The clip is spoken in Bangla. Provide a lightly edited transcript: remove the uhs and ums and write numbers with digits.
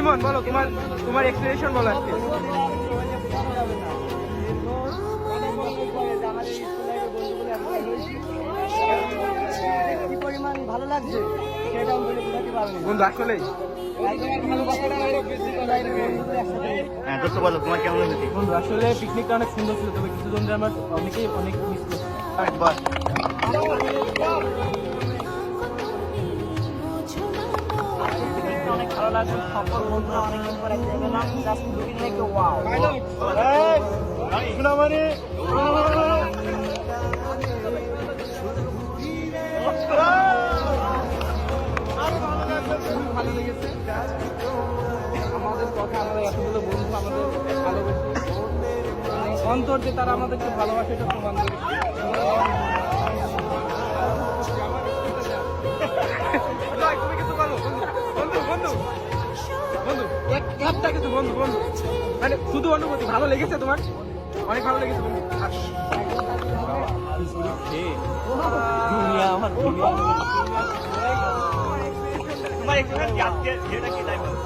ইমন বলো তোমার তোমার এক্সপ্লেনেশন বলো আজকে। কি পরিমাণ ভালো লাগছে সেটা আমি বলে বোঝাতে পারবো না। বন্ধু আসলেই হ্যাঁ দোস্ত বলো তোমার কেমন লেগেছে? বন্ধু আসলে পিকনিকটা অনেক সুন্দর ছিল, তবে কিছু জনদের আমার অনেকেই অনেক মিস করছে। একবার অনেক ভালো লাগছে, সকল বন্ধুরা অনেকদিন পরে একসাথে গেলাম, just looking like a wow. ভালো লেগেছে আমাদের কথা, আমরা এতগুলো বন্ধু আমাদের ভালোবেসে অন্তর যে তারা আমাদেরকে ভালোবাসে এটা প্রমাণ করেছে। তুমি কিছু বলো বন্ধু বন্ধু বন্ধু একটা কিছু বন্ধু বন্ধু মানে শুধু অনুভূতি ভালো লেগেছে তোমার, অনেক ভালো লেগেছে বন্ধু। তোমার এক্সপিরিয়েন্স কি আজকে যেটা কি তাই বলো?